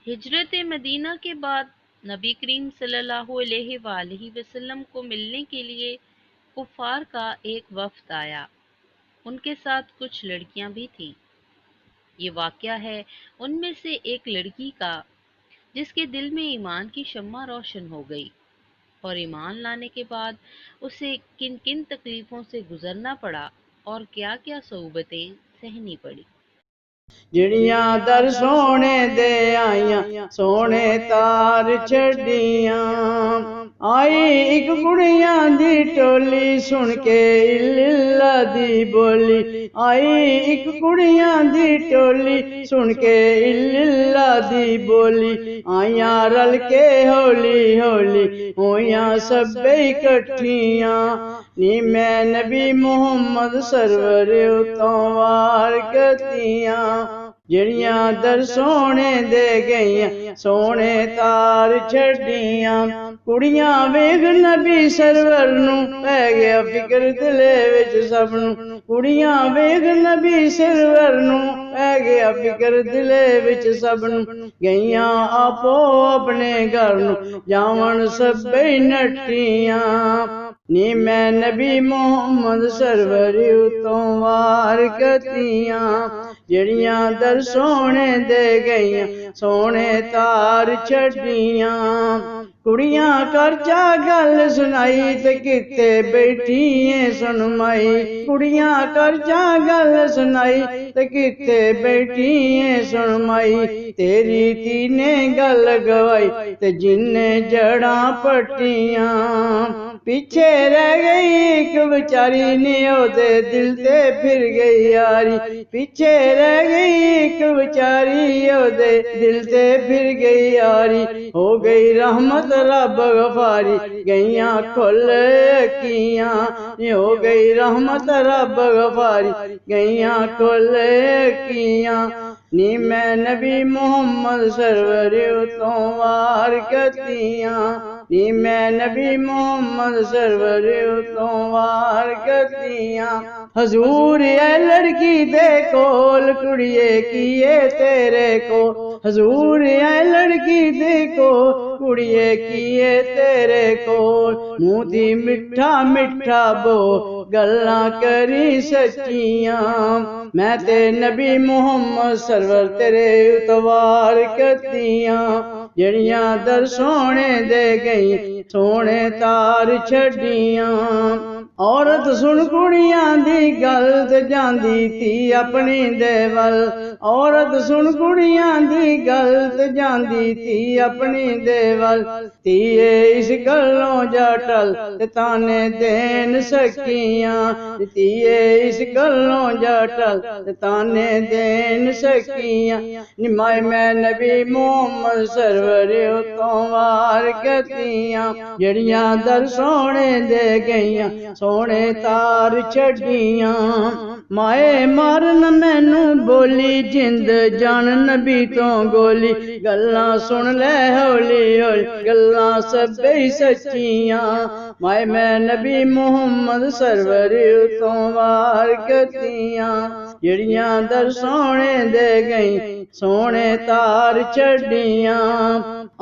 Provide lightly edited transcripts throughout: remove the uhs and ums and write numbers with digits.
हिजरत मदीना के बाद नबी करीम सल्लल्लाहु अलैहि वसल्लम को मिलने के लिए कुफार का एक वफ्द आया। उनके साथ कुछ लड़कियां भी थीं। ये वाकया है उनमें से एक लड़की का, जिसके दिल में ईमान की शम्मा रोशन हो गई और ईमान लाने के बाद उसे किन किन तकलीफों से गुजरना पड़ा और क्या क्या सऊबतें सहनी पड़ी। जिड़ियां दर सोने दे आईयां सोने तार छड़ियां। आई एक कुड़ियां दी टोली सुन के इल्ला दी बोली। आई एक कुड़ियां दी टोली सुन के इल्ला दी बोली। आईयां रल के हौली हौली होइयां सब्बे इकट्ठियां। नी मैं नबी मुहम्मद सरवर उतों वार गतियां। जिड़ियां दर सोने दे गईयां सोने तार छड़ियां। कुड़ियां वेख नबी सरवर नू पै गया फिकर दिले विच सब नू। कुड़ियां वेख नबी सरवर नू पै गया फिकर दिले विच सब नू। गईयां आपो अपने घर नू जावन सब्बे नट्टियां। नी मैं नबी मुहम्मद सरवर उतों वार गतियां। जिड़ियां दर सोने दे गईयां सोने तार छड़ियां। कुड़ियां कर चा गल सुनाई ते किते बैठिए सुन माई। कुड़ियां कर चा गल सुनाई ते किते बैठिए सुन माई। तेरी धी ने गल गवाई ते जिन्ने जड़ा पट्टियां। पीछे रह गई एक बेचारी नी ओदे दिल ते फिर गई यारी। पीछे रह गई एक बेचारी ओदे दिल ते फिर गई यारी। हो गई रहमत रब गफारी गईयां खुल अखियां। हो गई रहमत रब गफारी गईयां खुल अखियां। नी मैं नबी मुहम्मद सरवर उतों वार गतियां। नी मैं नबी मुहम्मद सरवर उतों वार गतियां। हजूर ऐ लड़की दे कोल कुड़िए किए तेरे को। हजूर ऐ लड़की दे कोल कुड़िए किए तेरे कोल। मुंह दी मिठा मिठा बो गल्लां करी सच्चियां। मैं ते नबी मुहम्मद सरवर तेरे उतवार गतियां। जिड़ियां दर सोने दे गई सोने तार छड़ियां। औरत सुन कुड़ियां दी गल ते जांदी धी अपनी दे वल। औरत सुन कुड़ियां दी गल ते जांदी धी अपनी दे वल। धीए इस गल्लों जा टल ते ताने देन सकियां। धीए इस गल्लों जा टल ते ताने देन सकियां। निमाए मैं नबी मुहम्मद सरवर उतों वार गतियां। जिड़ियां दर सोने दे गईयां सोने तार छड़ियां। माए मारन मैनू बोली जिंद जान नबी तो गोली। गल्लां सुन ले हौली हौली गल्लां सब्बे सच्चियां। माए मैं नबी मुहम्मद सरवर उतों वार गतियां। जिड़ियां दर सोने दे गई सोने तार छड़ियां।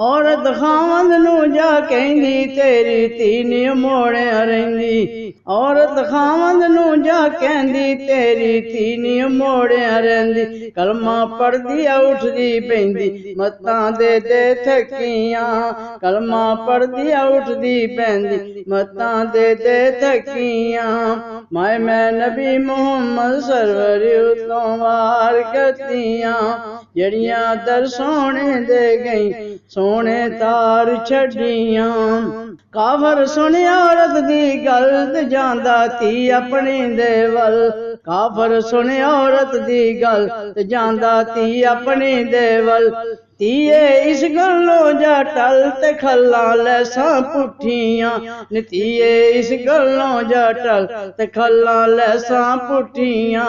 औरत खावंद नू जा कहंदी तेरी धी नी मोड़िया रहिंदी। औरत खावंद नू जा कहंदी तेरी धी नी मोड़िया रहिंदी। कलमा पढ़दी उठदी पैंदी मत्तां दे दे थकियां। कलमा पढ़दी उठदी पैंदी मत्तां दे दे थकियां। माए मैं नबी मुहम्मद सरवर उतों वार गतियां। जिड़ियां दर सोने दे गई सोने तार छड़ियां। काफर सुने औरत दी गल ते जांदा धी अपनी दे वल। काफर सुने औरत दी गल ते जांदा धी अपनी दे वल। धीए इस गल्लों जा टल ते खल्लां लैसां पुट्ठियां। धीए इस गल्लों जा टल ते खल्लां लैसां पुट्ठियां।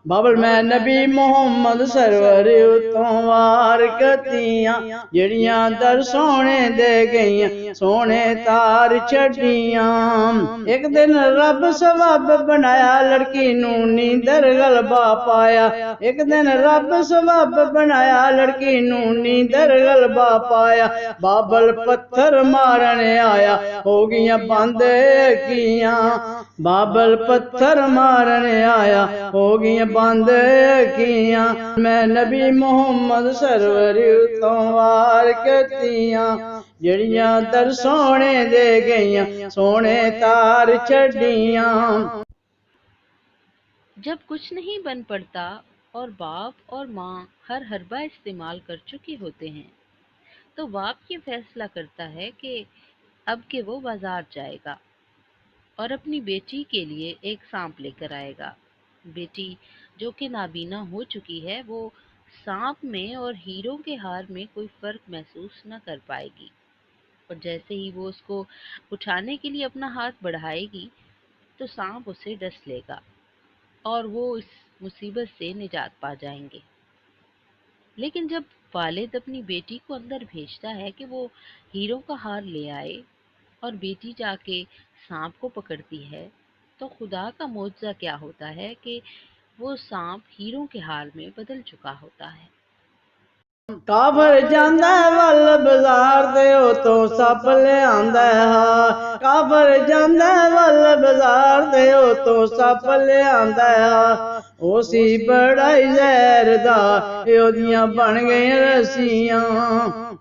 बाबल मैं नबी मुहम्मद सरवर उतों वार गतियां। जिड़ियां दर सोने दे गईयां सोने तार छड़ियां। एक दिन रब सवाब बनाया लड़की नू नींदर गलबा पाया। एक दिन रब सवाब बनाया लड़की नू नींदर गलबा पाया, बाबल पत्थर मारन आया, हो गईयां बंद अखियां। बाबल पत्थर मारन आया, हो गईयां बंद अखियां। मैं नबी मुहम्मद सरवर तो वार कतियां, जड़ियां दर सोने दे गईयां, सोने तार छड़ियां। जब कुछ नहीं बन पड़ता और बाप और माँ हर हरबा इस्तेमाल कर चुके होते हैं, तो बाप ये फैसला करता है कि अब के वो बाजार जाएगा और अपनी बेटी के लिए एक सांप लेकर आएगा। बेटी जो कि नाबीना हो चुकी है, वो सांप में और हीरों के हार में कोई फर्क महसूस न कर पाएगी, और जैसे ही वो उसको उठाने के लिए अपना हाथ बढ़ाएगी तो सांप उसे डस लेगा और वो इस मुसीबत से निजात पा जाएंगे। लेकिन जब वालिद अपनी बेटी को अंदर भेजता है कि वो हीरों का हार ले आए और बेटी जाके सांप को पकड़ती है, तो खुदा का मौजज़ा क्या होता है कि वो सांप हीरों के हार में बदल चुका होता है। काफर जांदा वल बाजार दे तो सप ले आंदा है, काफर जांदा वल बाजार दे तो सप ले आंदा है। उसी बड़ाई जहर दा ओदियां बन गई रस्सियां,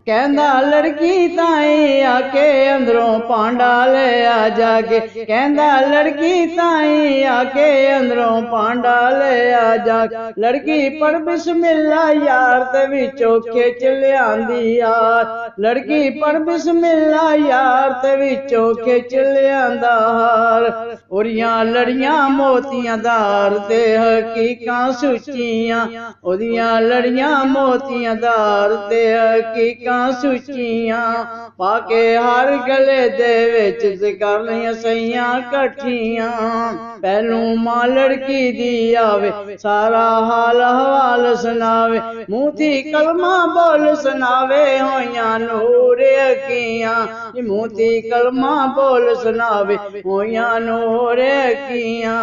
कहंदा लड़की ताई आके अंदरों पांडा ले आ जाके, कहंदा लड़की ताई आके अंदरों पांडा ले आ जा। लड़की पढ़ बिस्मिल्ला यार ते विचों खिच लियांदी यार, लड़की पढ़ बिस्मिल्ला यार ते विचों खिच लियांदा हार। ओरियां लड़ियां मोतियां दार ते हकीकां सुच्चियां, ओदियां लड़ियां मोतियां दार ते हकीकां सुच्चियां। पाके हर गले दे विच ते कर लियां सईयां कट्ठियां। पहलू मां लड़की दी आवे, सारा हाल हवाल सुनावे, मुंह थी कलमा बोल सुनावे, होइयां नूर अखियां। मुंह थी कलमा बोल सुनावे, होइयां नूर अखियां।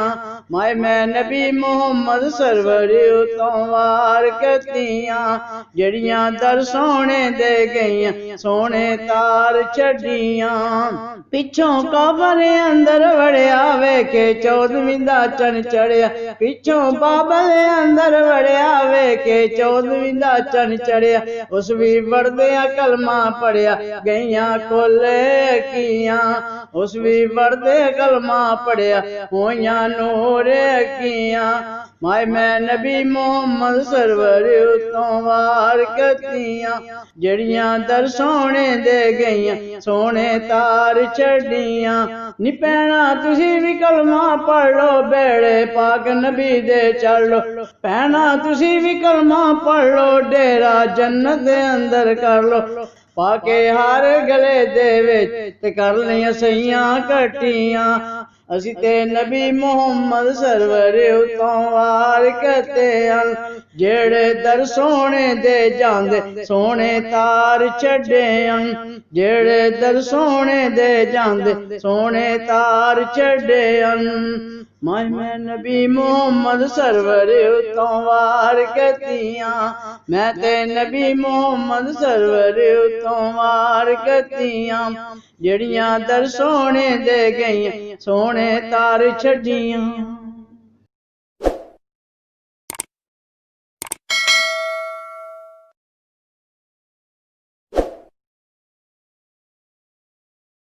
माए मैं नबी मुहम्मद सरवर तो वार कतियां, जड़ियां दर सोने दे गईयां, सोने तार छड़ियां। पिछों काबर अंदर वड़िया वेखे 14वीं दा चन चढ़िया, पिछों बाबल अंदर वड़िया वेखे 14वीं दा चन चढ़िया। उस भी वड़दिया कलमा पढ़िया, गईयां खोले अखियां, उस भी वड़दे कलमा पढ़िया, होइयां नूर अखियां। माए मैं नबी मुहम्मद सरवर तो वार कतियां, जड़ियां दर सोने दे गईयां, सोने तार छड़ियां। नी भैणा तुसी भी कलमा पढ़ लो, बेड़े पाक नबी दे चढ़ लो, भैणा तुसी भी कलमा पढ़ लो, डेरा जन्नत दे अंदर कर लो। पाके हर गले दे विच ते कर लियां सईयां कट्ठियां। असी ते नबी मुहम्मद सरवर तो वार कते हन, जेड़े दर सोने दे जांदे सोने तार छड़े हन, जेड़े दर सोने दे जांदे सोने तार छड़े हन। मैं नबी मुहम्मद सरवर तो वार कतियां, मैं ते नबी मुहम्मद सरवर तो वार कतियां, जड़ियां दर सोने दे गईयां, सोने तार छड़ियां।